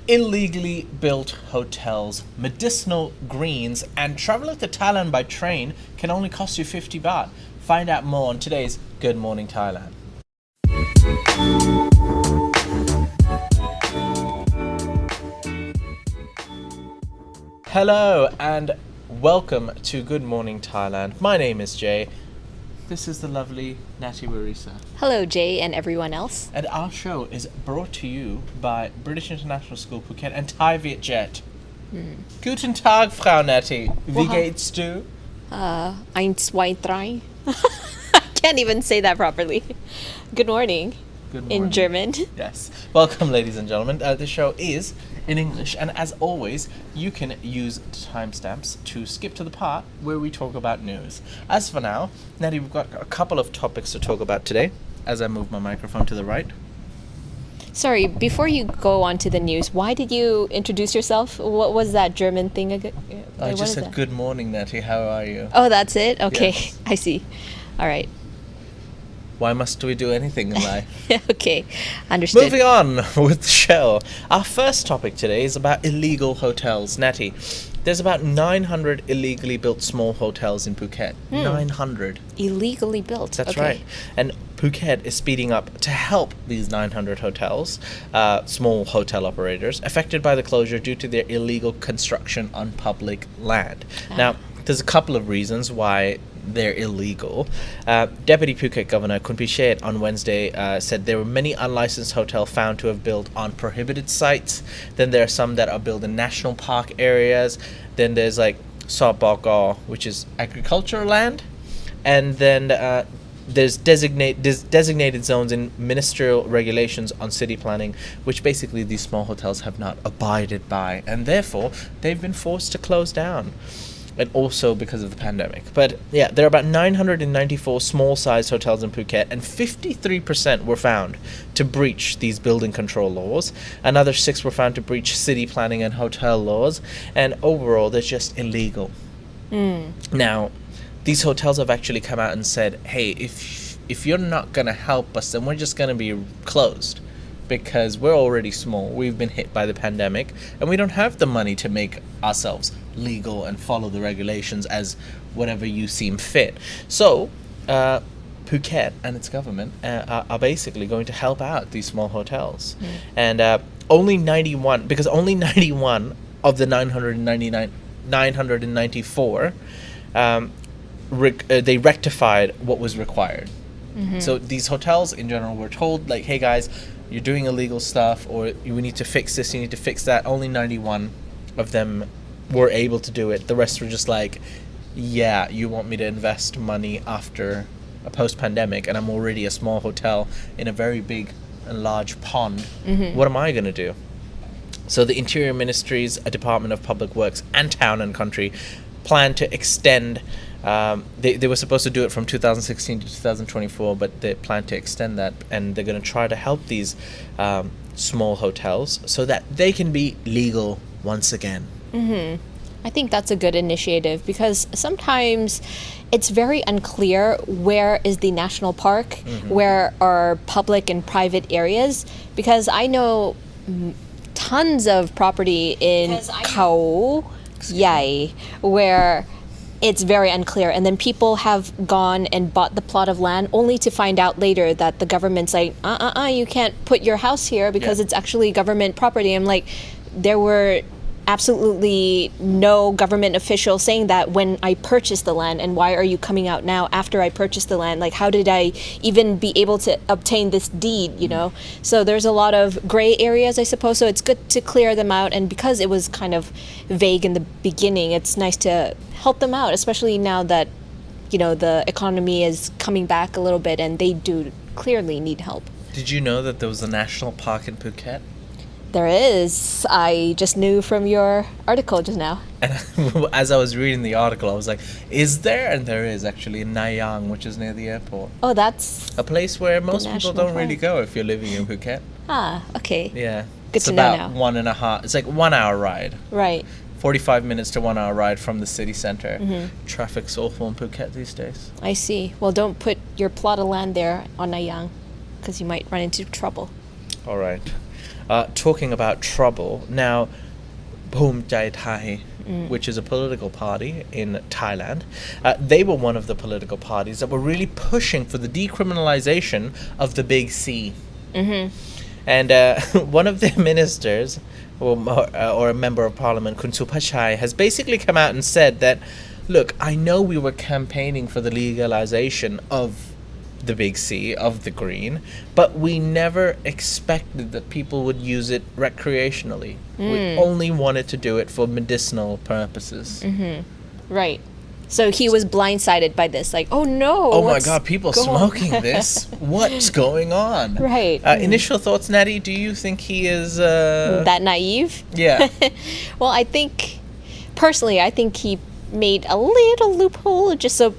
illegally built hotels, medicinal greens, and traveling to Thailand by train can only cost you 50 baht. Find out more on today's Good Morning Thailand. Hello and welcome to Good Morning Thailand. My name is Jay. This is the lovely Natty Warisa. Hello, Jay and everyone else. And our show is brought to you by British International School Phuket and Thai Vietjet. Guten Tag, Frau Natty. Wie geht's du? Eins, zwei, drei. I can't even say that properly. Good morning. Good morning. In German. Yes. Welcome, ladies and gentlemen. The show is in English, and as always, you can use timestamps to skip to the part where we talk about news. As for now, Natty, we've got a couple of topics to talk about today, as I move my microphone to the right. Sorry, before you go on to the news, why did you introduce yourself? What was that German thing again? I just said, good morning, Natty. How are you? Oh, that's it? Okay, Yes. I see. All right. Why must we do anything in life? Okay, understood. Moving on with the show. Our first topic today is about illegal hotels. Natty, there's about 900 illegally built small hotels in Phuket. 900. Illegally built. That's okay. right. And Phuket is speeding up to help these 900 hotels, small hotel operators, affected by the closure due to their illegal construction on public land. Now, there's a couple of reasons why they're illegal. Deputy Phuket Governor Kun Pichet on Wednesday said there were many unlicensed hotels found to have built on prohibited sites. Then there are some that are built in national park areas. Then there's like Sot Bogor, which is agricultural land. And then there's designated zones in ministerial regulations on city planning, which basically these small hotels have not abided by. And therefore, they've been forced to close down. And also because of the pandemic. But yeah, there are about 994 small-sized hotels in Phuket, and 53% were found to breach these building control laws. Another 6 were found to breach city planning and hotel laws, and overall, they're just illegal. Now, these hotels have actually come out and said, hey, if you're not going to help us, then we're just going to be closed. Because we're already small, we've been hit by the pandemic, and we don't have the money to make ourselves legal and follow the regulations as whatever you seem fit. So, Phuket and its government are basically going to help out these small hotels. And only 91 of the 994, they rectified what was required. So these hotels in general were told, like, hey guys, you're doing illegal stuff, or we need to fix this, you need to fix that. Only 91 of them were able to do it. The rest were just like, yeah, you want me to invest money after a post-pandemic, and I'm already a small hotel in a very big and large pond. What am I going to do? So the Interior Ministry's Department of Public Works and Town and Country plan to extend. They were supposed to do it from 2016 to 2024, but they plan to extend that, and they're going to try to help these small hotels so that they can be legal once again. I think that's a good initiative, because sometimes it's very unclear where is the national park, where are public and private areas, because I know tons of property in Khao Yai where it's very unclear, and then people have gone and bought the plot of land only to find out later that the government's like, you can't put your house here because it's actually government property. I'm like, there were absolutely no government official saying that when I purchased the land, and why are you coming out now after I purchased the land? Like, how did I even be able to obtain this deed, you know? So there's a lot of gray areas, I suppose, so it's good to clear them out, and because it was kind of vague in the beginning, it's nice to help them out, especially now that, you know, the economy is coming back a little bit and they do clearly need help. Did you know that there was a national park in Phuket? There is. I just knew from your article just now. And as I was reading the article, I was like, is there? And there is, actually, in Nayang, which is near the airport. Oh, that's a place where most people national don't really park. go if you're living in Phuket. Okay. Yeah. Good It's to know about now. 1.5. It's like 1 hour ride. Right. 45 minutes to 1 hour ride from the city center. Traffic's awful in Phuket these days. I see. Well, don't put your plot of land there on Nayang, because you might run into trouble. All right. talking about trouble. Now, Bhumjaithai, which is a political party in Thailand, they were one of the political parties that were really pushing for the decriminalization of the Big C. And one of their ministers, or a member of parliament, Kun Supachai, has basically come out and said that, look, I know we were campaigning for the legalization of the Big C, of the green, but we never expected that people would use it recreationally. We only wanted to do it for medicinal purposes. Right. So he was blindsided by this, like, oh no. Oh my God, people smoking this. What's going on? Right. Initial thoughts, Natty, do you think he is... that naive? Yeah. Well, I think, personally, I think he made a little loophole just so,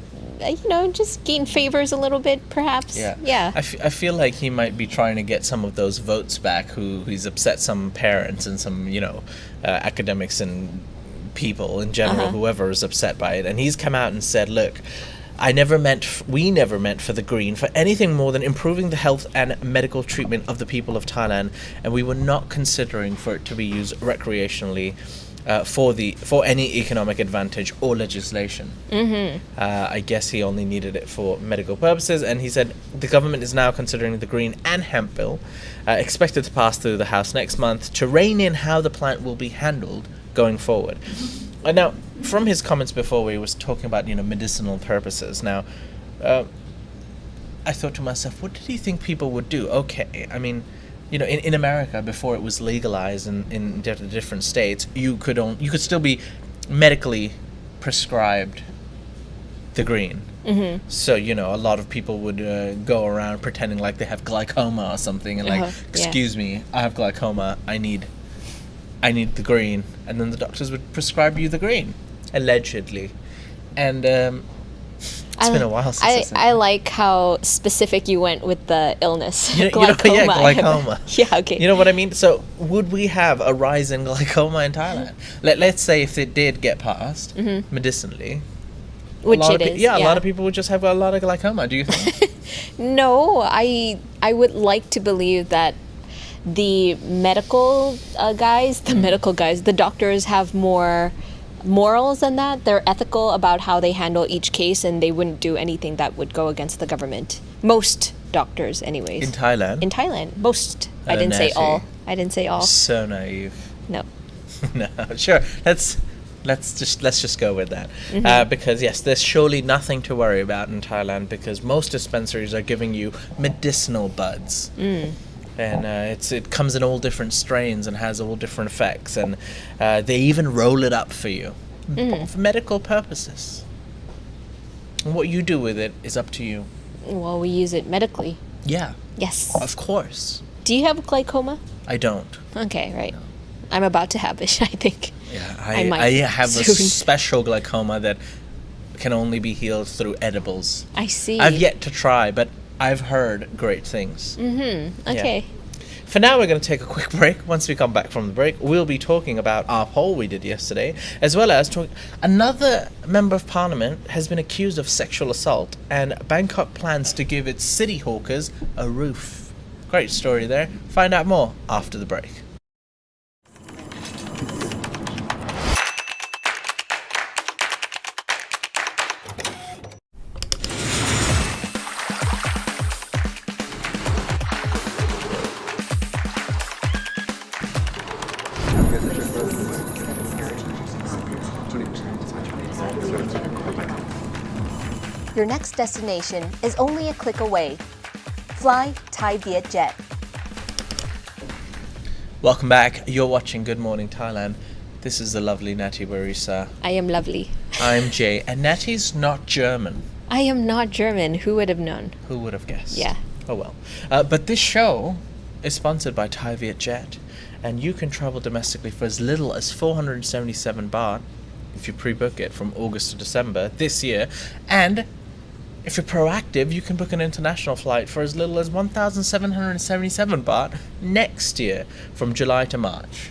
just gain favors a little bit, perhaps. Yeah. I feel like he might be trying to get some of those votes back he's upset some parents and some, academics and people in general, whoever is upset by it. And he's come out and said, look, we never meant for the green for anything more than improving the health and medical treatment of the people of Thailand, and we were not considering for it to be used recreationally for any economic advantage or legislation. I guess he only needed it for medical purposes, and he said the government is now considering the green and hemp bill, expected to pass through the House next month, to rein in how the plant will be handled going forward. Now, from his comments before, we was talking about medicinal purposes. Now, I thought to myself, what did he think people would do? Okay, I mean, in America, before it was legalized in different states, you could still be medically prescribed the green. So a lot of people would go around pretending like they have glaucoma or something, and excuse me, I have glaucoma, I need the green, and then the doctors would prescribe you the green, allegedly. And it's been a while since I like how specific you went with the illness. Glaucoma. Glaucoma. Yeah, okay. You know what I mean? So would we have a rise in glaucoma in Thailand? Let's say if it did get passed medicinally, which it is. A lot of people would just have a lot of glaucoma. Do you think? No, I would like to believe that the medical guys, the doctors have more morals than that. They're ethical about how they handle each case, and they wouldn't do anything that would go against the government. Most doctors, anyways. In Thailand? Most. I didn't say all. So naive. No. No, sure. Let's just go with that. Because yes, there's surely nothing to worry about in Thailand, because most dispensaries are giving you medicinal buds. And it comes in all different strains and has all different effects, and they even roll it up for you for medical purposes. And what you do with it is up to you. Well, we use it medically. Yeah. Yes. Of course. Do you have glaucoma? I don't. Okay, right. No. I'm about to have it, I think. Yeah, I have a special glaucoma that can only be healed through edibles. I see. I've yet to try, but I've heard great things. Okay. Yeah. For now, we're going to take a quick break. Once we come back from the break, we'll be talking about our poll we did yesterday, as well as another member of parliament has been accused of sexual assault, and Bangkok plans to give its city hawkers a roof. Great story there. Find out more after the break. Your next destination is only a click away. Fly Thai Vietjet. Welcome back. You're watching Good Morning Thailand. This is the lovely Natty Barisa. I am lovely. I'm Jay, and Natty's not German. I am not German. Who would have known? Who would have guessed? Yeah. Oh well. But this show is sponsored by Thai Vietjet, and you can travel domestically for as little as 477 baht if you pre-book it from August to December this year, and if you're proactive, you can book an international flight for as little as 1,777 baht next year from July to March.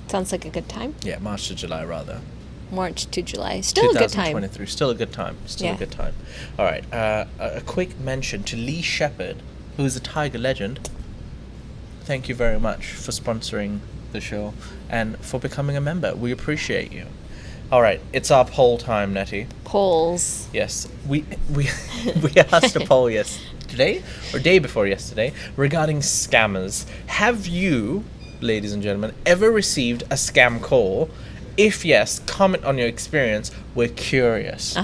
Sounds like a good time. Yeah, March to July rather. March to July. Still a good time. 2023. Still a good time. Still a good time. All right. A quick mention to Lee Shepherd, who is a Tiger legend. thank you very much for sponsoring the show and for becoming a member. We appreciate you. All right, it's our poll time, Nettie. Polls. Yes, we asked a poll yesterday or day before yesterday regarding scammers. Have you, ladies and gentlemen, ever received a scam call? If yes, comment on your experience. We're curious.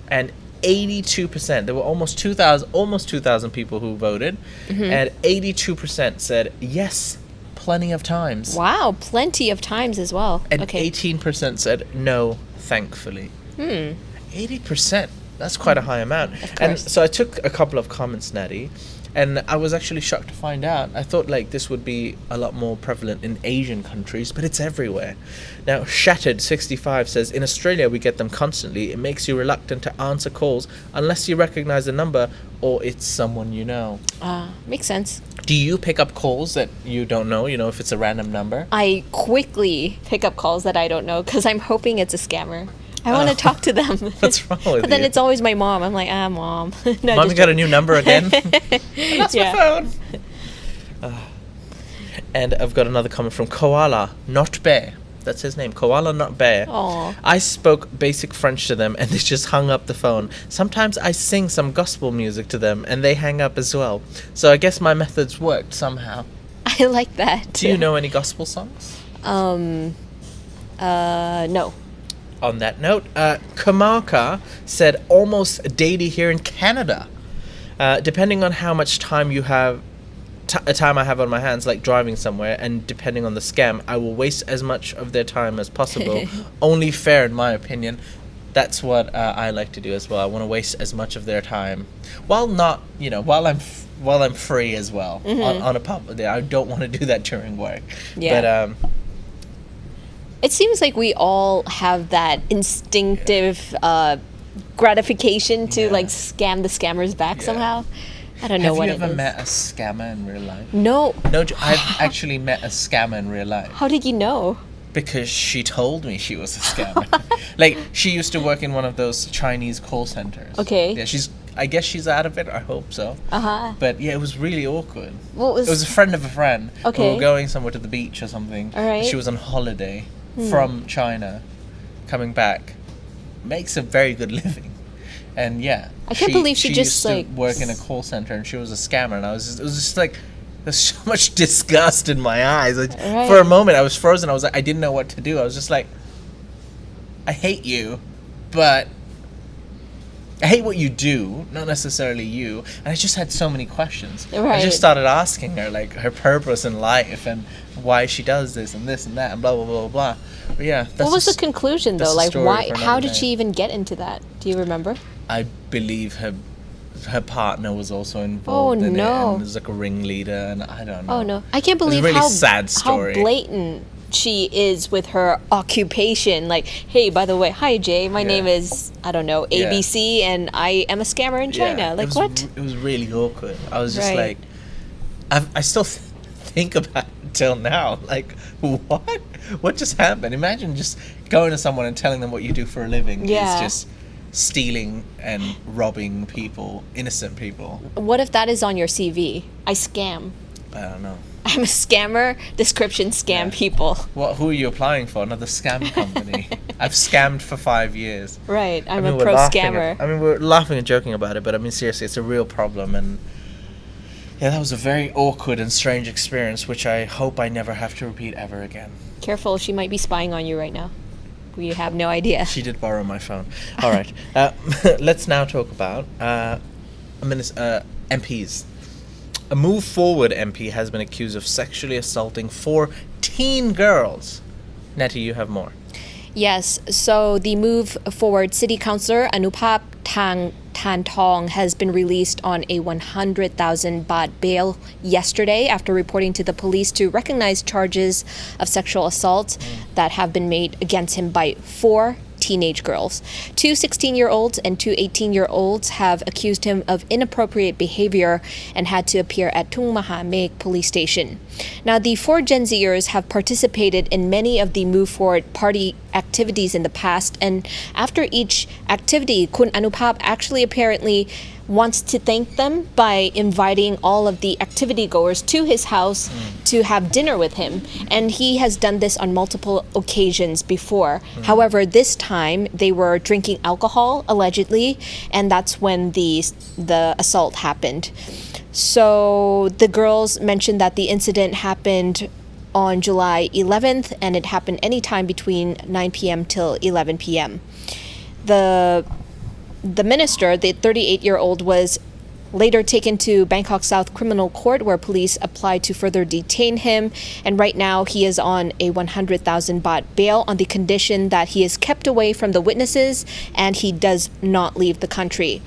And 82%, there were almost 2,000 people who voted, and 82% said yes, plenty of times. Wow, plenty of times as well. And Okay. 18% said no, thankfully. 80%, that's quite a high amount. And so I took a couple of comments, Natty, and I was actually shocked to find out. I thought like this would be a lot more prevalent in Asian countries, but it's everywhere. Now, Shattered65 says, in Australia we get them constantly. It makes you reluctant to answer calls unless you recognize the number or it's someone you know. Makes sense. Do you pick up calls that you don't know, if it's a random number? I quickly pick up calls that I don't know because I'm hoping it's a scammer. I want to talk to them. What's wrong with But then you? it's always my mom. I'm like, Mom. No, Mommy just got a joking. new number again? That's my phone. And I've got another comment from Koala, not bear. That's his name, Koala, not bear. Aw. I spoke basic French to them and they just hung up the phone. Sometimes I sing some gospel music to them and they hang up as well. So I guess my methods worked somehow. I like that. Do you know any gospel songs? No. On that note, Kamaka said almost daily here in Canada. Depending on how much time you have, time I have on my hands, like driving somewhere, and depending on the scam, I will waste as much of their time as possible. Only fair, in my opinion. That's what I like to do as well. I want to waste as much of their time, while not, while I'm free as well on a public day. I don't want to do that during work. Yeah. But It seems like we all have that instinctive gratification to like scam the scammers back somehow. I don't know what it is. Have you ever met a scammer in real life? No. No, I've actually met a scammer in real life. How did you know? Because she told me she was a scammer. Like, she used to work in one of those Chinese call centers. Okay. Yeah, I guess she's out of it. I hope so. But yeah, it was really awkward. What was? It was a friend of a friend. Okay. We were going somewhere to the beach or something. All right. She was on holiday from China, coming back. Makes a very good living. And yeah, I can't believe she just, used to like, work in a call center, and she was a scammer. And it was just like, there's so much disgust in my eyes. For a moment, I was frozen. I was like, I didn't know what to do. I was just like, I hate you, but I hate what you do, not necessarily you. And I just had so many questions. I just started asking her like her purpose in life and why she does this and that and blah blah blah blah. But yeah, that's What was the conclusion though? Like, why? How did day. she even get into that? Do you remember? I believe her partner was also involved in it, and was like a ringleader, and I don't know. Oh no, I can't believe really how sad story. How blatant she is with her occupation. Like, hey, by the way, hi Jay, my name is ABC, and I am a scammer in China. Like, what? It was really awkward. I was just like, I still think about it till now. Like, what? What just happened? Imagine just going to someone and telling them what you do for a living is just stealing and robbing people, innocent people. What if that is on your CV? I scam. I don't know. I'm a scammer. Description: scam people. Who are you applying for? Another scam company? I've scammed for 5 years. Right. I'm a pro scammer. We're laughing and joking about it, but I mean, seriously, it's a real problem. And yeah, that was a very awkward and strange experience, which I hope I never have to repeat ever again. Careful, she might be spying on you right now. We have no idea. She did borrow my phone. All right. Let's now talk about MPs. A Move Forward MP has been accused of sexually assaulting 4 teen girls. Nettie, you have more. Yes, so the Move Forward City Councillor Anupap Tan Tong has been released on a 100,000 baht bail yesterday after reporting to the police to recognize charges of sexual assault that have been made against him by 4 teenage girls. 2 16-year-olds and 2 18-year-olds have accused him of inappropriate behavior and had to appear at Tung Mahamek police station. Now, the 4 Gen Zers have participated in many of the Move Forward party activities in the past, and after each activity, Kun Anupap actually apparently wants to thank them by inviting all of the activity goers to his house to have dinner with him. And he has done this on multiple occasions before. However, this time they were drinking alcohol, allegedly, and that's when the assault happened. So the girls mentioned that the incident happened on July 11th, and it happened anytime between 9 p.m. till 11 p.m. The minister, the 38-year-old, was later taken to Bangkok South Criminal Court, where police applied to further detain him. And right now he is on a 100,000 baht bail on the condition that he is kept away from the witnesses and he does not leave the country.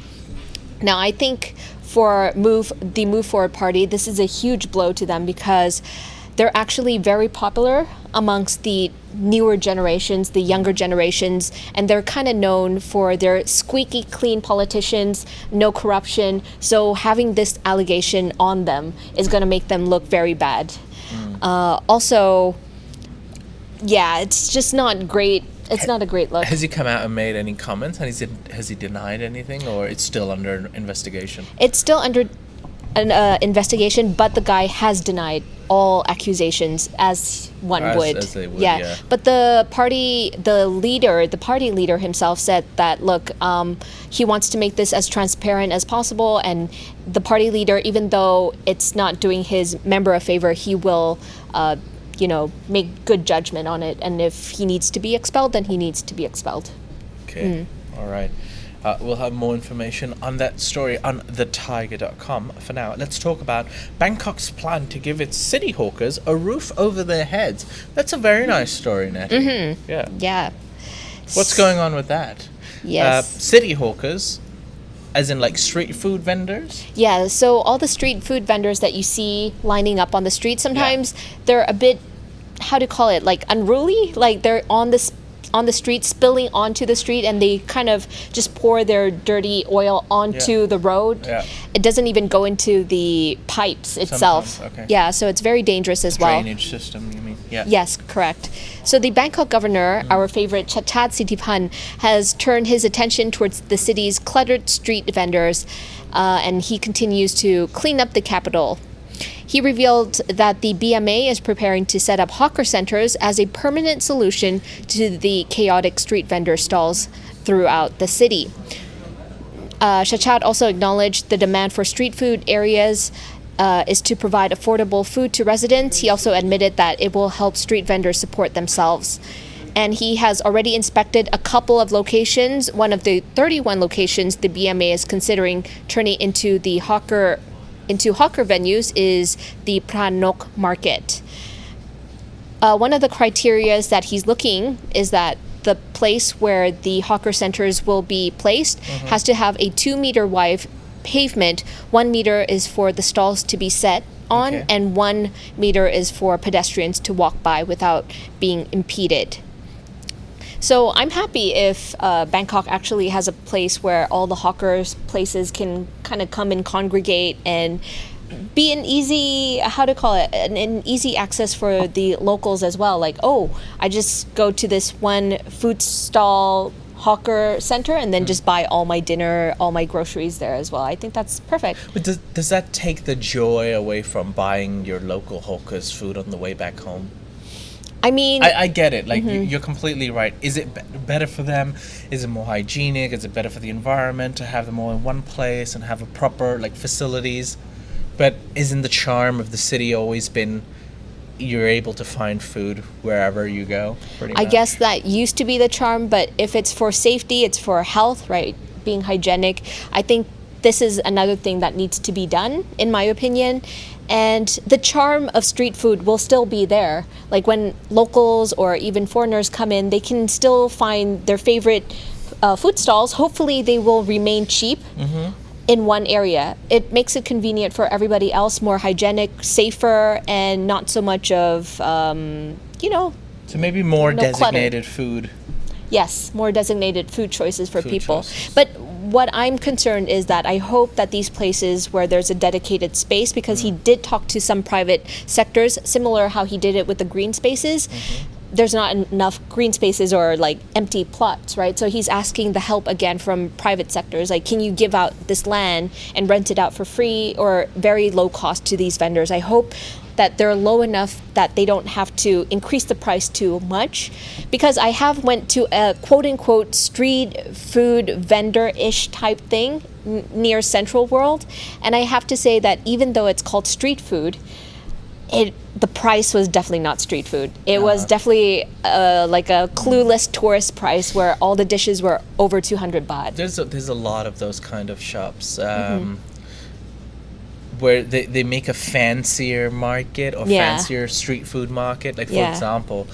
Now, I think for the Move Forward Party, this is a huge blow to them because they're actually very popular amongst the newer generations, the younger generations, and they're kind of known for their squeaky clean politicians, no corruption. So having this allegation on them is going to make them look very bad. Also, yeah, it's just not great. It's not a great look. Has he come out and made any comments? Has he denied anything, or it's still under investigation? It's still under an investigation, but the guy has denied all accusations, as one would. As they would, yeah. But the party leader himself said that, look, he wants to make this as transparent as possible, and the party leader, even though it's not doing his member a favor, he will make good judgment on it, and if he needs to be expelled, then he needs to be expelled. Okay. All right. We'll have more information on that story on thetiger.com. For now, let's talk about Bangkok's plan to give its city hawkers a roof over their heads. That's a very nice story, Natty. Yeah. What's going on with that? Yes. City hawkers, as in like street food vendors? Yeah, so all the street food vendors that you see lining up on the street, sometimes they're a bit, how to call it, like unruly? Like they're on the street, spilling onto the street, and they kind of just pour their dirty oil onto the road. Yeah. It doesn't even go into the pipes itself. Sometimes, okay. Yeah, so it's very dangerous as well. Drainage system, you mean? Yeah. Yes, correct. So the Bangkok governor, our favorite Chachat Sittipan, has turned his attention towards the city's cluttered street vendors, and he continues to clean up the capital. He revealed that the BMA is preparing to set up hawker centers as a permanent solution to the chaotic street vendor stalls throughout the city. Chachat also acknowledged the demand for street food areas is to provide affordable food to residents. He also admitted that it will help street vendors support themselves. And he has already inspected a couple of locations. One of the 31 locations the BMA is considering turning into hawker venues is the Pranok Market. One of the criteria that he's looking is that the place where the hawker centers will be placed has to have a 2-meter wide pavement. 1 meter is for the stalls to be set on, and 1 meter is for pedestrians to walk by without being impeded. So I'm happy if Bangkok actually has a place where all the hawkers places can kind of come and congregate and be an easy, an easy access for the locals as well. Like, I just go to this one food stall hawker center and then just buy all my dinner, all my groceries there as well. I think that's perfect. But does that take the joy away from buying your local hawker's food on the way back home? I mean, I get it. Like, you're completely right. Is it better for them? Is it more hygienic? Is it better for the environment to have them all in one place and have a proper, facilities? But isn't the charm of the city always been you're able to find food wherever you go, pretty much? I guess that used to be the charm, but if it's for safety, it's for health, right? Being hygienic, I think this is another thing that needs to be done, in my opinion. And the charm of street food will still be there. Like when locals or even foreigners come in, they can still find their favorite food stalls. Hopefully they will remain cheap in one area. It makes it convenient for everybody else, more hygienic, safer, and not so much of, So maybe more designated clutter. Food. Yes, more designated food choices for people. But what I'm concerned is that I hope that these places where there's a dedicated space, because he did talk to some private sectors, similar how he did it with the green spaces, there's not enough green spaces or like empty plots, right? So he's asking the help again from private sectors, like, can you give out this land and rent it out for free or very low cost to these vendors? I hope that they're low enough that they don't have to increase the price too much, because I have went to a quote unquote street food vendor-ish type thing near Central World, and I have to say that even though it's called street food, the price was definitely not street food. It was definitely like a clueless tourist price where all the dishes were over 200 baht. There's a lot of those kind of shops where they make a fancier market or fancier street food market. Like, for example,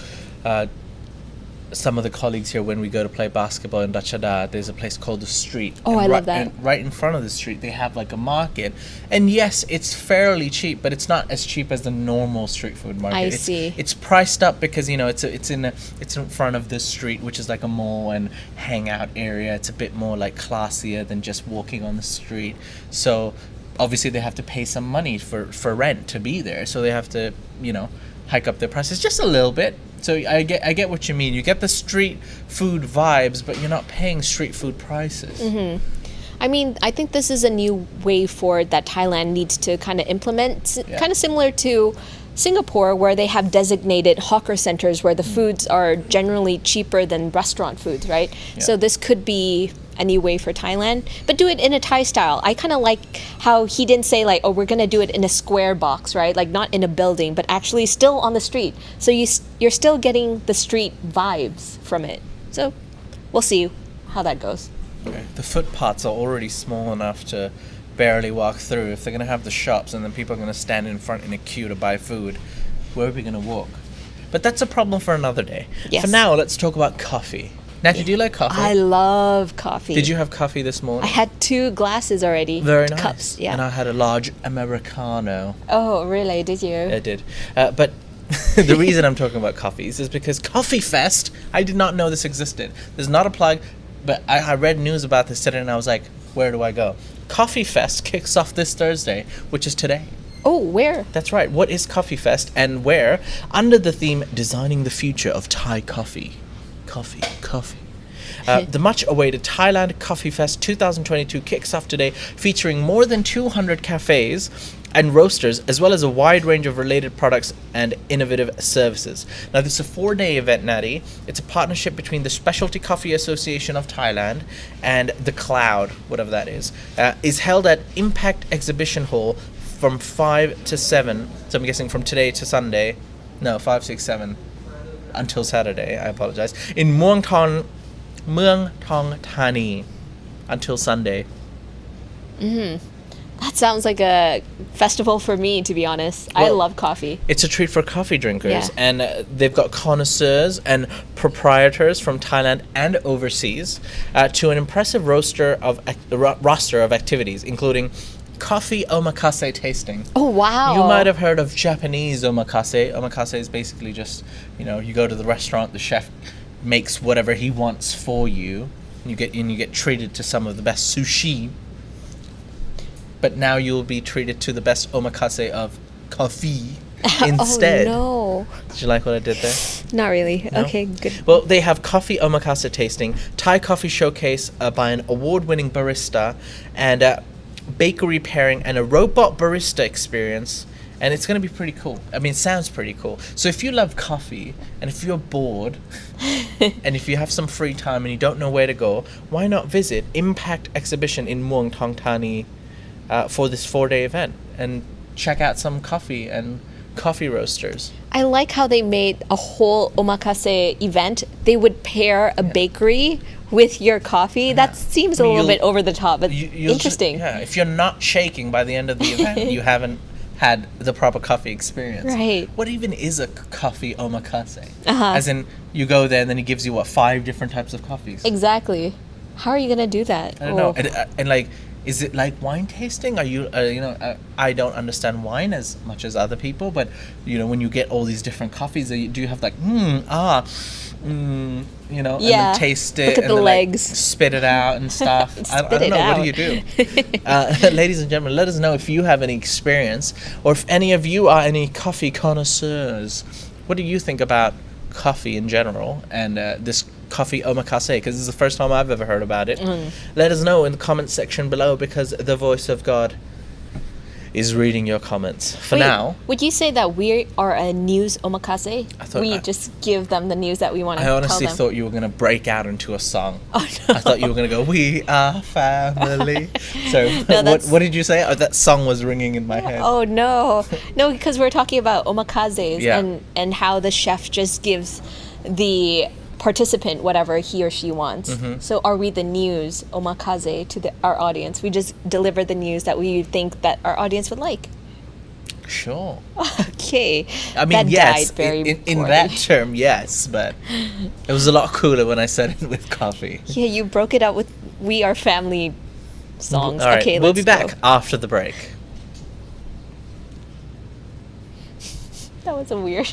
some of the colleagues here, when we go to play basketball in Ratchada, there's a place called The Street. Oh, I love that. And right in front of the street, they have like a market. And yes, it's fairly cheap, but it's not as cheap as the normal street food market. I see. It's priced up because, it's in front of the street, which is like a mall and hangout area. It's a bit more like classier than just walking on the street. So obviously they have to pay some money for rent to be there. So they have to, hike up their prices just a little bit. So I get what you mean. You get the street food vibes, but you're not paying street food prices. Mm-hmm. I mean, I think this is a new way forward that Thailand needs to kind of implement, kind of similar to Singapore, where they have designated hawker centers where the foods are generally cheaper than restaurant foods, right? Yeah. So this could be a new way for Thailand, but do it in a Thai style. I kind of like how he didn't say like, oh, we're going to do it in a square box, right? Like not in a building, but actually still on the street. So you're still getting the street vibes from it. So we'll see how that goes. Okay. The footpaths are already small enough to barely walk through. If they're going to have the shops and then people are going to stand in front in a queue to buy food, where are we going to walk? But that's a problem for another day. Yes. For now, let's talk about coffee. Natty, do you like coffee? I love coffee. Did you have coffee this morning? I had 2 glasses already. Very nice. Cups, yeah. And I had a large Americano. Oh, really? Did you? I did. But the reason I'm talking about coffees is because Coffee Fest, I did not know this existed. There's not a plug, but I read news about this today and I was like, where do I go? Coffee Fest kicks off this Thursday, which is today. Oh, where? That's right. What is Coffee Fest and where? Under the theme, Designing the Future of Thai Coffee. Coffee. The much-awaited Thailand Coffee Fest 2022 kicks off today, featuring more than 200 cafes and roasters, as well as a wide range of related products and innovative services. Now, this is a 4-day event, Natty. It's a partnership between the Specialty Coffee Association of Thailand and The Cloud, whatever that is held at Impact Exhibition Hall from 5 to 7. So I'm guessing from today to Sunday. No, 5, 6, 7 until Saturday. I apologize. In Muang Thong Thani until Sunday. That sounds like a festival for me, to be honest. Well, I love coffee. It's a treat for coffee drinkers. And they've got connoisseurs and proprietors from Thailand and overseas to an impressive roster of activities, including coffee omakase tasting. Oh, wow. You might have heard of Japanese omakase. Omakase is basically just, you go to the restaurant, the chef makes whatever he wants for you. You get treated to some of the best sushi. But now you'll be treated to the best omakase of coffee instead. Oh, no. Did you like what I did there? Not really. No? Okay, good. Well, they have coffee omakase tasting, Thai coffee showcase by an award-winning barista, and bakery pairing, and a robot barista experience. And it's going to be pretty cool. I mean, it sounds pretty cool. So if you love coffee, and if you're bored, and if you have some free time and you don't know where to go, why not visit Impact Exhibition in Muang Thong Thani for this 4-day event and check out some coffee and coffee roasters. I like how they made a whole omakase event. They would pair a bakery with your coffee. That seems a little bit over the top, but interesting. If you're not shaking by the end of the event, you haven't had the proper coffee experience. Right. What even is a coffee omakase? As in, you go there and then he gives you, 5 different types of coffees? Exactly. How are you going to do that? I don't know. And like, is it like wine tasting? Are you, I don't understand wine as much as other people, but, when you get all these different coffees, do you have like, and then taste it, look at and the then legs, spit it out and stuff. I don't know. What do you do? Ladies and gentlemen, let us know if you have any experience, or if any of you are any coffee connoisseurs. What do you think about coffee in general and this coffee omakase, because this is the first time I've ever heard about it, let us know in the comment section below, because the voice of God is reading your comments. For now, would you say that we are a news omakase? We just give them the news that we want to tell them. I honestly thought you were going to break out into a song. Oh, no. I thought you were going to go, we are family. So what did you say? Oh, that song was ringing in my head. Oh, no. No, because we're talking about omakazes and how the chef just gives the participant whatever he or she wants. So are we the news omakase to our audience? We just deliver the news that we think that our audience would like. Sure. Okay. I mean, yes, in that term, yes, but it was a lot cooler when I said it with coffee. Yeah, you broke it up with We Are Family songs. All right, okay, we'll be back after the break. That was a weird.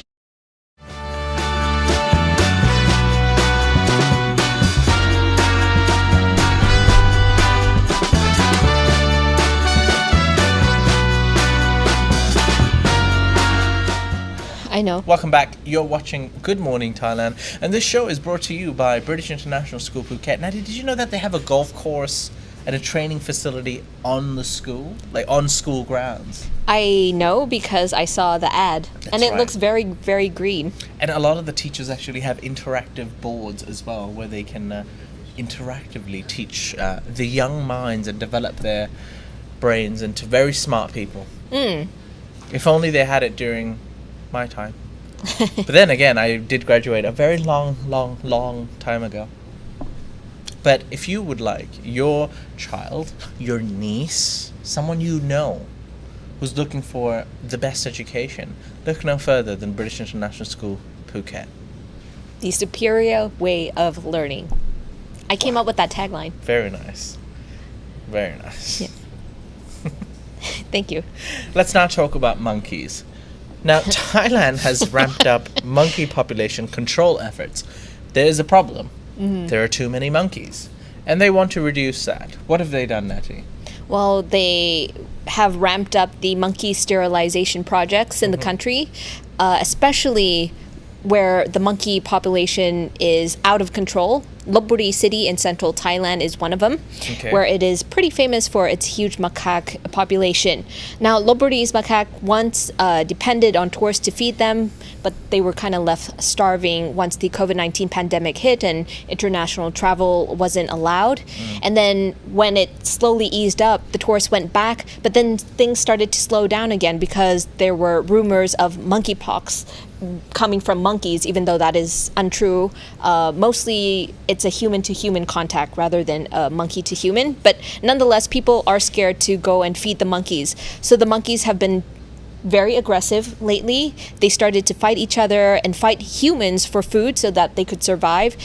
I know. Welcome back. You're watching Good Morning Thailand, and this show is brought to you by British International School Phuket. Now, did you know that they have a golf course and a training facility on the school, like on school grounds? I know because I saw the ad, and it right. looks very, very green. And a lot of the teachers actually have interactive boards as well, where they can interactively teach the young minds and develop their brains into very smart people. If only they had it during my time. But then again, I did graduate a very long time ago. But if you would like your child, your niece, someone you know who's looking for the best education, look no further than British International School Phuket. The superior way of learning. I came up with that tagline. Very nice. Very nice. Yeah. Thank you. Let's now talk about monkeys. Now, Thailand has ramped up monkey population control efforts. There is a problem. There are too many monkeys. And they want to reduce that. What have they done, Natty? Well, they have ramped up the monkey sterilization projects in the country, especially where the monkey population is out of control. Lopburi City in central Thailand is one of them, where it is pretty famous for its huge macaque population. Now, Lopburi's macaque once depended on tourists to feed them, but they were kind of left starving once the COVID-19 pandemic hit and international travel wasn't allowed. And then when it slowly eased up, the tourists went back, but then things started to slow down again because there were rumors of monkeypox coming from monkeys, even though that is untrue. Mostly it's a human-to-human contact rather than a monkey-to-human, but nonetheless people are scared to go and feed the monkeys. So the monkeys have been very aggressive lately. They started to fight each other and fight humans for food so that they could survive.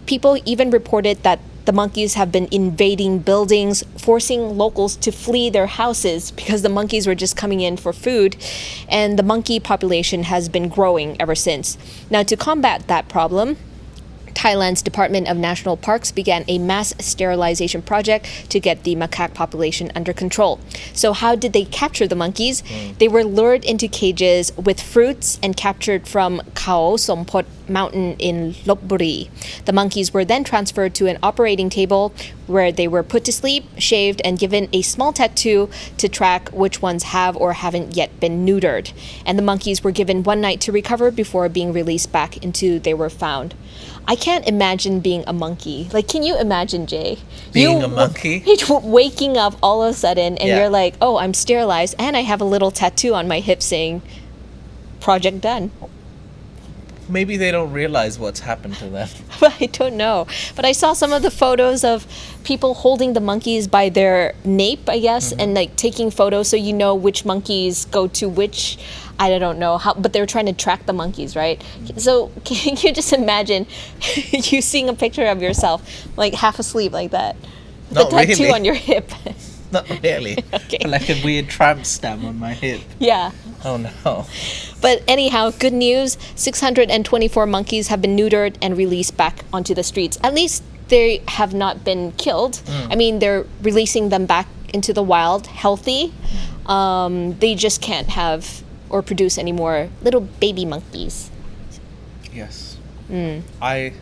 People even reported that the monkeys have been invading buildings, forcing locals to flee their houses because the monkeys were just coming in for food. And the monkey population has been growing ever since. Now, to combat that problem, Thailand's Department of National Parks began a mass sterilization project to get the macaque population under control. So how did they capture the monkeys? They were lured into cages with fruits and captured from Khao Sompot mountain in Lopburi. The monkeys were then transferred to an operating table where they were put to sleep, shaved, and given a small tattoo to track which ones have or haven't yet been neutered. And the monkeys were given one night to recover before being released back into they were found. I can't imagine being a monkey. Like, can you imagine, Jay? Being a monkey? Waking up all of a sudden and you're like, oh, I'm sterilized and I have a little tattoo on my hip saying, project done. Maybe they don't realize what's happened to them. I don't know. But I saw some of the photos of people holding the monkeys by their nape, I guess, and like taking photos so you know which monkeys go to which. I don't know how, but they're trying to track the monkeys, right? So can you just imagine you seeing a picture of yourself like half asleep like that? Not the tattoo really. on your hip. Not really. Okay. Like a weird tramp stamp on my hip. Yeah. Oh no. But anyhow, good news. 624 monkeys have been neutered and released back onto the streets. At least they have not been killed. I mean, they're releasing them back into the wild, healthy. They just can't have or produce any more little baby monkeys. Yes. I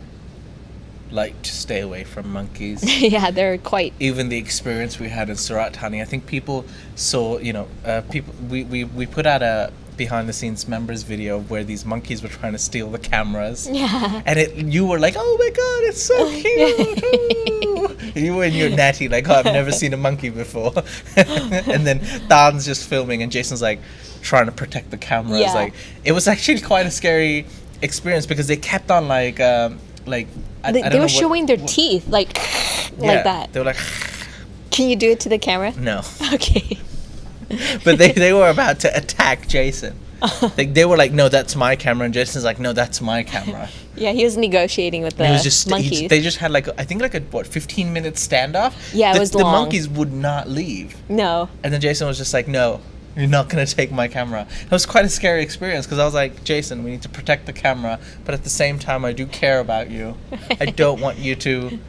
like to stay away from monkeys. Yeah, they're quite. Even the experience we had in Surat Thani, I think people saw, people. We put out a behind the scenes members video where these monkeys were trying to steal the cameras. Yeah. And you were like, oh my god, it's so cute. Ooh. You and your natty like, oh, I've never seen a monkey before. And then Dan's just filming and Jason's like trying to protect the cameras. Yeah. Like, it was actually quite a scary experience because they kept on like they were showing their teeth like that. They were like, Can you do it to the camera? no. Okay. But they were about to attack Jason. They were like, no, that's my camera, and Jason's like, no, that's my camera. Yeah, he was negotiating with the monkeys. They just had I think a 15-minute standoff. Yeah, it was long. The monkeys would not leave. No. And then Jason was just like, no, you're not going to take my camera. It was quite a scary experience because I was like, Jason, we need to protect the camera, but at the same time, I do care about you. I don't want you to,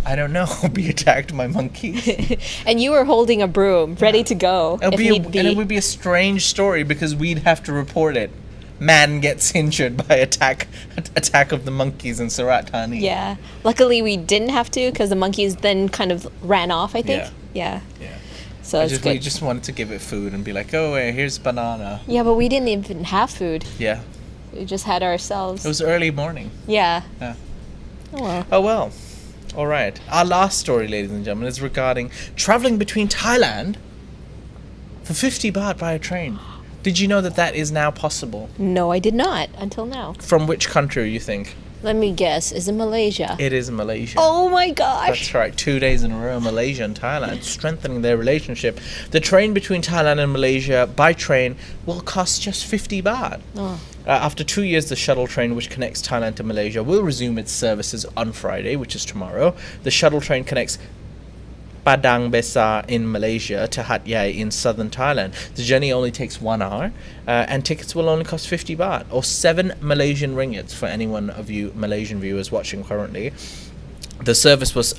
I don't know, be attacked by monkeys. And you were holding a broom, ready to go. And it would be a strange story because we'd have to report it. Man gets injured by attack of the monkeys in Surat Thani. Yeah. Luckily, we didn't have to because the monkeys then kind of ran off, I think. Yeah. So it's good. We just wanted to give it food and be like, oh, here's banana. Yeah, but we didn't even have food. Yeah. We just had ourselves. It was early morning. Yeah. Oh, well. All right. Our last story, ladies and gentlemen, is regarding traveling between Thailand for 50 baht by a train. Did you know that is now possible? No, I did not until now. From which country, you think? Let me guess. Is it Malaysia? It is Malaysia. Oh my gosh. That's right. 2 days in a row, Malaysia and Thailand strengthening their relationship. The train between Thailand and Malaysia by train will cost just 50 baht. Oh. After 2 years, the shuttle train, which connects Thailand to Malaysia, will resume its services on Friday, which is tomorrow. The shuttle train connects Padang Besar in Malaysia to Hat Yai in southern Thailand. The journey only takes 1 hour, and tickets will only cost 50 baht, or 7 Malaysian ringgits for any one of you Malaysian viewers watching currently. The service was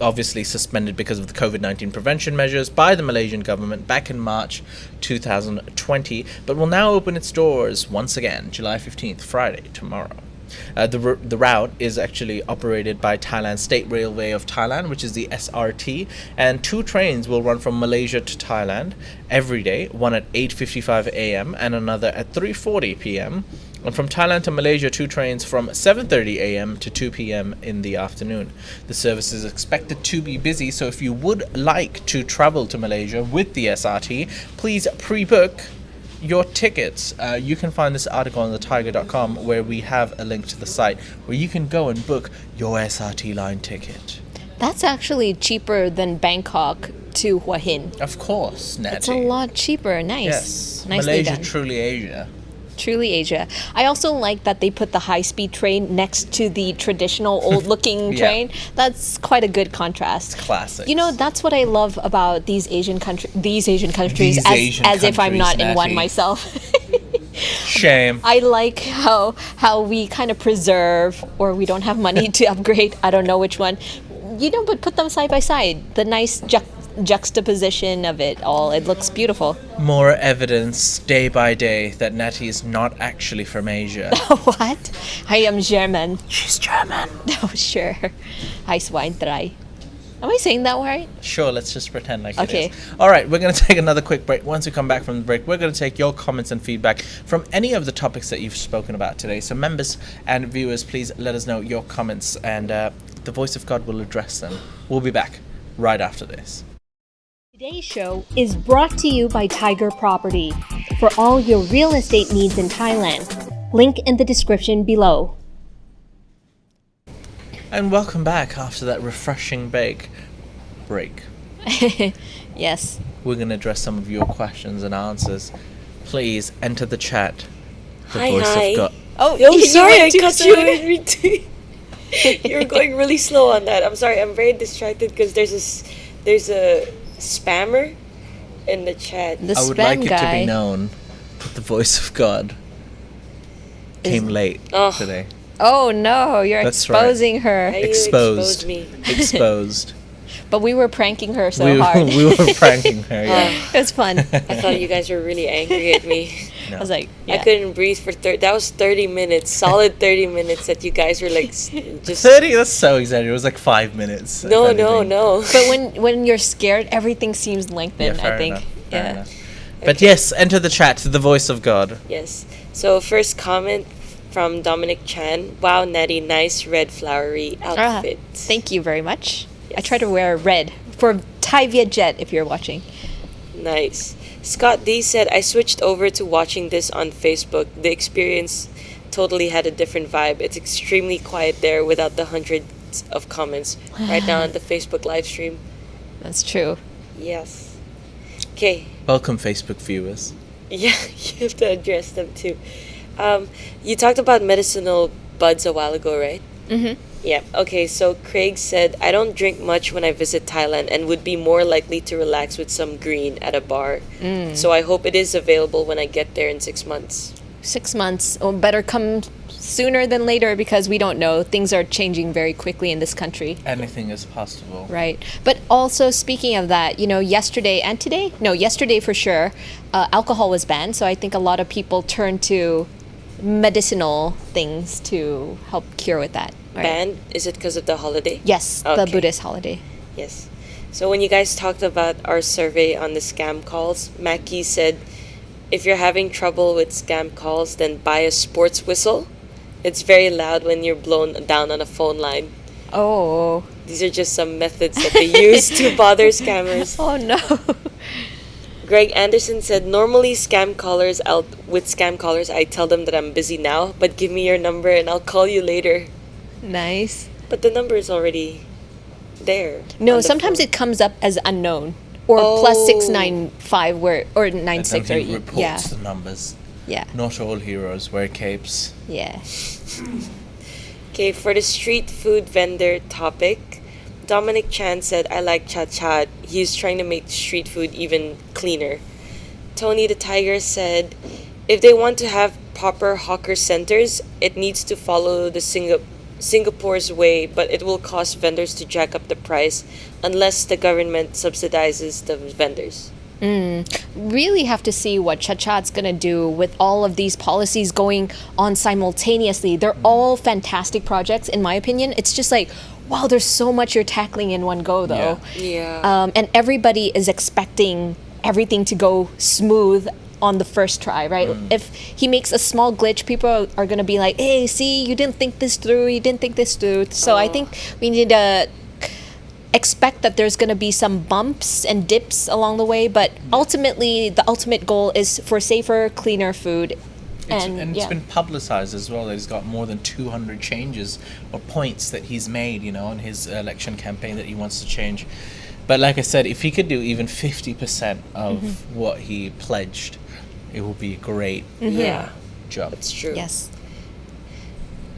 obviously suspended because of the COVID-19 prevention measures by the Malaysian government back in March 2020, but will now open its doors once again, July 15th, Friday, tomorrow. The route is actually operated by Thailand State Railway of Thailand, which is the SRT, and 2 trains will run from Malaysia to Thailand every day, one at 8:55 a.m. and another at 3:40 p.m. And from Thailand to Malaysia, 2 trains from 7:30 a.m. to 2 p.m. in the afternoon. The service is expected to be busy, so if you would like to travel to Malaysia with the SRT, please pre-book your tickets. You can find this article on thetiger.com where we have a link to the site where you can go and book your SRT line ticket. That's actually cheaper than Bangkok to Hua Hin. Of course, Natty. It's a lot cheaper. Nice. Yes. Nicely Malaysia, done. truly Asia. Truly Asia. I also like that they put the high-speed train next to the traditional old-looking train. That's quite a good contrast. Classic. You know, that's what I love about these Asian countries, as if I'm not in one myself. Shame. I like how we kind of preserve, or we don't have money to upgrade. I don't know which one. But put them side by side. The nice juxtaposition of it all. It looks beautiful. More evidence day by day that Natty is not actually from Asia. What? I am German. She's German. Oh, sure. Eiswein3. Am I saying that right? Sure, let's just pretend like Okay. it is. All right, we're going to take another quick break. Once we come back from the break, we're going to take your comments and feedback from any of the topics that you've spoken about today. So members and viewers, please let us know your comments, and the voice of God will address them. We'll be back right after this. Today's show is brought to you by Thaiger Property for all your real estate needs in Thailand. Link in the description below. And welcome back after that refreshing break. Yes. We're going to address some of your questions and answers. Please enter the chat. The Hi, voice hi. of God. Oh, I'm sorry I went too cut soon. you in between. You're going really slow on that. I'm sorry. I'm very distracted because there's a spammer in the chat. The I would spam like it to guy. be known that the voice of God came late today. Oh no, you're That's right. exposing her. Why you Exposed. exposed me? Exposed. But we were pranking her so hard. we were pranking her, yeah. It was fun. I thought you guys were really angry at me. No. I was like, I yeah. couldn't breathe for that was 30 minutes, solid 30 minutes that you guys were like just 30, that's so exaggerated. It was like 5 minutes. if no, anything. no. But when you're scared, everything seems lengthened, fair I think. enough, fair Yeah. enough. But yes, enter the chat, the voice of God. Yes. So first comment from Dominic Chan. Wow, Natty, nice red flowery outfit. Thank you very much. I Yes. try to wear red for Thai Vietjet if you're watching. Nice. Scott D said, I switched over to watching this on Facebook. The experience totally had a different vibe. It's extremely quiet there without the hundreds of comments right now on the Facebook live stream. That's true. Yes. Okay. Welcome, Facebook viewers. Yeah, you have to address them too. You talked about medicinal buds a while ago, right? Mm-hmm. Yeah. Okay, so Craig said, I don't drink much when I visit Thailand and would be more likely to relax with some green at a bar. So I hope it is available when I get there in 6 months. 6 months. Or better come sooner than later because we don't know. Things are changing very quickly in this country. Anything is possible. Right. But also, speaking of that, yesterday and today? No, yesterday for sure, alcohol was banned. So I think a lot of people turned to medicinal things to help cure with that. Right? Banned? Is it because of the holiday? Yes, the Okay. Buddhist holiday. Yes. So when you guys talked about our survey on the scam calls, Mackie said, if you're having trouble with scam calls, then buy a sports whistle. It's very loud when you're blown down on a phone line. Oh. These are just some methods that they use to bother scammers. Oh, no. Greg Anderson said, normally with scam callers, I tell them that I'm busy now, but give me your number and I'll call you later. Nice. But the number is already there. No, on the sometimes phone. it comes up as unknown. Or Oh. plus 695 or And 96 then or he reports yeah. the numbers. Yeah. Not all heroes wear capes. Yeah. Okay, for the street food vendor topic, Dominic Chan said, I like Chat Chat. He's trying to make street food even cleaner. Tony the Tiger said, if they want to have proper hawker centers, it needs to follow the Singapore's way, but it will cost vendors to jack up the price unless the government subsidizes the vendors. Really have to see what Chachat's going to do with all of these policies going on simultaneously. They're all fantastic projects, in my opinion. It's just like, wow, there's so much you're tackling in one go, though. Yeah. And everybody is expecting everything to go smooth on the first try, right? If he makes a small glitch, people are going to be like, hey, see, you didn't think this through, you didn't think this through. So I think we need to expect that there's going to be some bumps and dips along the way, but ultimately the ultimate goal is for safer, cleaner food. And it's yeah. been publicized as well that he's got more than 200 changes or points that he's made, in his election campaign that he wants to change. But like I said, if he could do even 50% of what he pledged, it would be a great Yeah, job. it's true. Yes.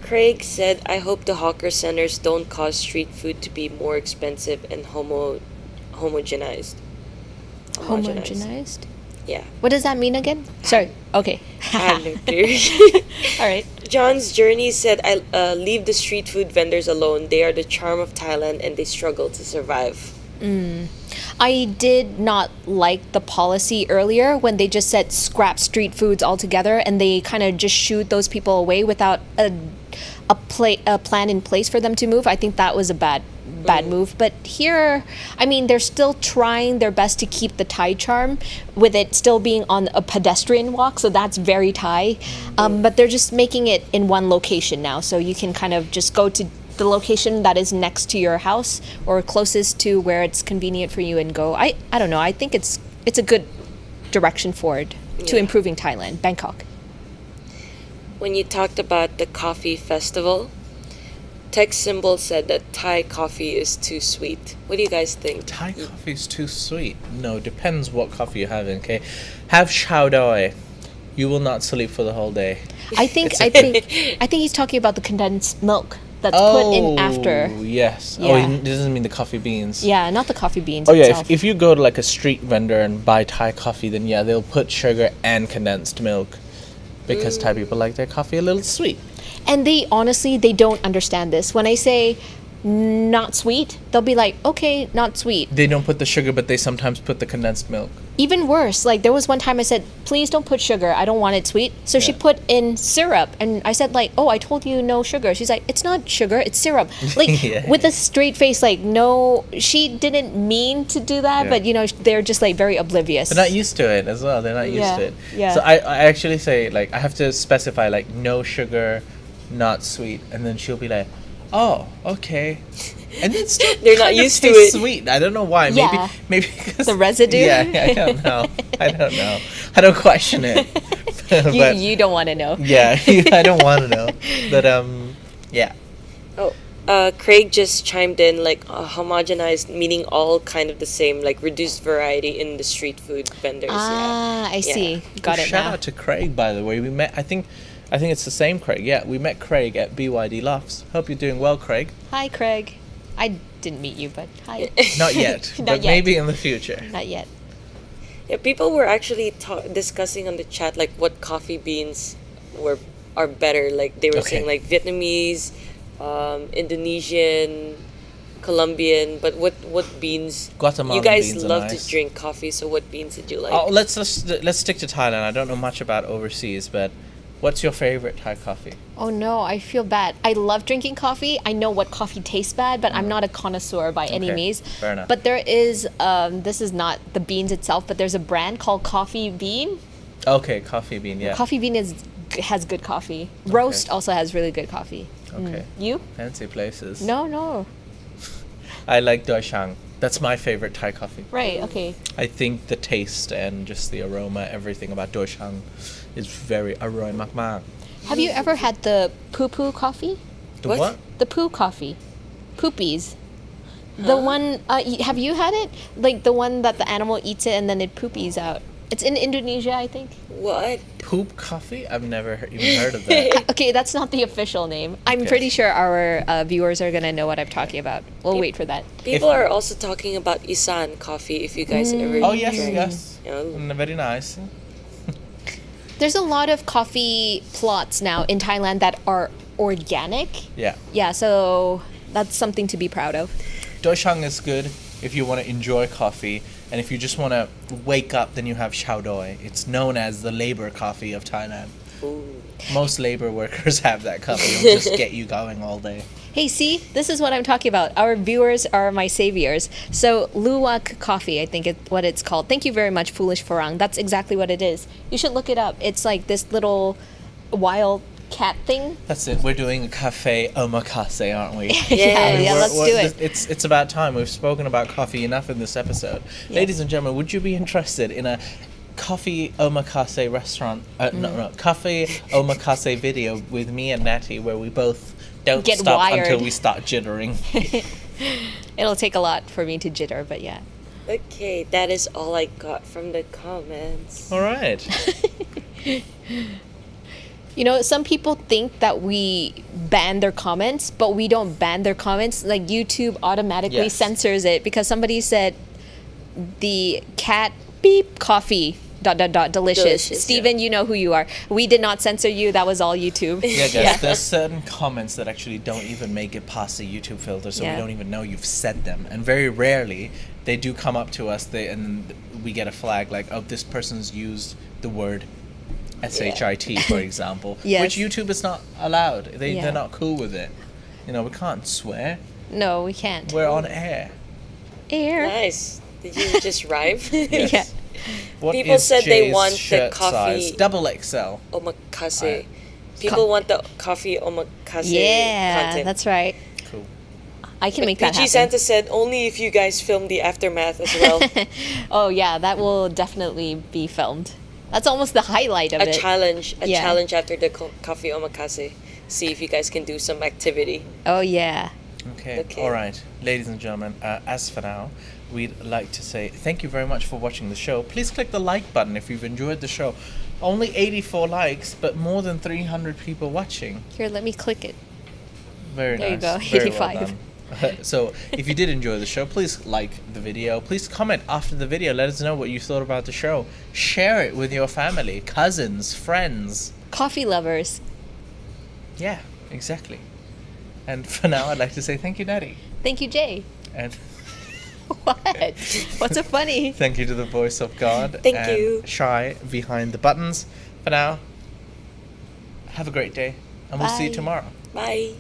Craig said, I hope the hawker centers don't cause street food to be more expensive and homogenized. Homogenized? Yeah. What does that mean again? Sorry. Okay. I have no clue. All right. John's Journey said, I leave the street food vendors alone. They are the charm of Thailand and they struggle to survive. I did not like the policy earlier when they just said scrap street foods altogether and they kind of just shoot those people away without a plan in place for them to move. I think that was a bad move. But here, I mean, they're still trying their best to keep the Thai charm with it still being on a pedestrian walk. So that's very Thai. But they're just making it in one location now. So you can kind of just go to the location that is next to your house or closest to where it's convenient for you and go. I don't know. I think it's a good direction forward to Yeah. improving Thailand, Bangkok. When you talked about the coffee festival, Tech Symbol said that Thai coffee is too sweet. What do you guys think? Thai coffee's too sweet. No, depends what coffee you're having, okay? Have chow doi. You will not sleep for the whole day. I think he's talking about the condensed milk that's put in after. Yes. Yeah. Oh, it doesn't mean the coffee beans. Yeah, not the coffee beans Oh yeah, itself. if you go to like a street vendor and buy Thai coffee, then yeah, they'll put sugar and condensed milk because Thai people like their coffee a little sweet. And they honestly, they don't understand this. When I say not sweet, they'll be like, okay, not sweet. They don't put the sugar, but they sometimes put the condensed milk. Even worse, like there was one time I said, please don't put sugar, I don't want it sweet. So she Yeah. put in syrup, and I said like, oh, I told you no sugar. She's like, it's not sugar, it's syrup. Like Yeah. with a straight face, like no, she didn't mean to do that, Yeah. but you know, they're just like very oblivious. They're not used to it as well. They're not used Yeah, to it. yeah. So I actually say, like, I have to specify, like, no sugar, not sweet. And then she'll be like, oh, okay. And then still They're not kind of used to tastes it. Sweet. I don't know why. Yeah. Maybe because The residue? Yeah, I don't know. I don't know. I don't question it. But you don't want to know. yeah, I don't want to know. But yeah. Oh, Craig just chimed in like homogenized, meaning all kind of the same, like reduced variety in the street food vendors. Ah, I see. Got it Shout now. out to Craig, by the way. We met. I think it's the same Craig. Yeah, we met Craig at BYD Lofts. Hope you're doing well, Craig. Hi, Craig. I didn't meet you, but hi. Not yet, Not but yet. maybe in the future. Not yet. Yeah, people were actually discussing on the chat like what coffee beans are better. Like they were Okay. saying like Vietnamese, Indonesian, Colombian. But what beans? Guatemalan You guys beans are love nice. to drink coffee, so what beans did you like? Oh, let's stick to Thailand. I don't know much about overseas, but what's your favorite Thai coffee? Oh no, I feel bad. I love drinking coffee. I know what coffee tastes bad, but I'm not a connoisseur by any Okay, means. fair enough. But there is, this is not the beans itself, but there's a brand called Coffee Bean. Okay, coffee bean. Yeah. Coffee Bean has good coffee. Roast also has really good coffee. Okay. You? Fancy places. No. I like Doi Shang. That's my favorite Thai coffee. Right, okay. I think the taste and just the aroma, everything about Doi Shang is very อร่อยมาก Have you ever had the poo-poo coffee? The What? what? The poo coffee. Poopies. The one, have you had it? Like the one that the animal eats it and then it poopies out. It's in Indonesia, I think. What? Poop coffee? I've never even heard of that. Okay, that's not the official name. I'm Okay. pretty sure our viewers are going to know what I'm talking about. We'll wait for that. People are also talking about Isan coffee. If you guys ever Oh yes, tried. yes. Oh. Very nice. There's a lot of coffee plots now in Thailand that are organic. Yeah. Yeah, so that's something to be proud of. Doi Shang is good if you want to enjoy coffee, and if you just want to wake up, then you have Chao Doi. It's known as the labor coffee of Thailand. Ooh. Most labor workers have that coffee. It'll just get you going all day. Hey, see, this is what I'm talking about. Our viewers are my saviors. So, Luwak coffee, I think it's what it's called. Thank you very much, Foolish Farang. That's exactly what it is. You should look it up. It's like this little wild cat thing. That's it. We're doing a cafe omakase, aren't we? Yeah, let's do it. It's about time. We've spoken about coffee enough in this episode. Ladies and gentlemen, would you be interested in a coffee omakase restaurant? No, coffee omakase video with me and Natty, where we both don't Get stop wired. until we start jittering. It'll take a lot for me to jitter, but yeah. Okay, that is all I got from the comments. All right. You know, some people think that we ban their comments, but we don't ban their comments. Like YouTube automatically Yes. censors it because somebody said the cat beep coffee ... delicious. Delicious, Steven, you know who you are. We did not censor you. That was all YouTube. Yeah, guys, there's certain comments that actually don't even make it past the YouTube filter, so Yeah. we don't even know you've said them. And very rarely, they do come up to us, and we get a flag like, oh, this person's used the word shit, for example, Yes. which YouTube is not allowed. Yeah. They're not cool with it. You know, we can't swear. No, we can't. We're on air. Air. Nice. Did you just rhyme? Yes. Yeah. What People is said they Jay's want the shirt coffee- size? Double XL. Omakase. People want the coffee omakase Yeah, content. that's right. Cool. I can But make that Peachy happen. Santa said only if you guys film the aftermath as well. Oh yeah, that will definitely be filmed. That's almost the highlight of a it. challenge Yeah. challenge after the coffee omakase. See if you guys can do some activity. Oh yeah. Okay. Okay. All right, ladies and gentlemen, as for now, we'd like to say thank you very much for watching the show. Please click the like button if you've enjoyed the show. Only 84 likes, but more than 300 people watching. Here, let me click it. Very There you nice. go, Very well 85. done. So, if you did enjoy the show, please like the video. Please comment after the video. Let us know what you thought about the show. Share it with your family, cousins, friends. Coffee lovers. Yeah, exactly. And for now, I'd like to say thank you, Daddy. Thank you, Jay. And What? What's so funny? thank you to the voice of God. Thank and you. Shy behind the buttons. For now, have a great day. And we'll see you Bye. tomorrow. Bye.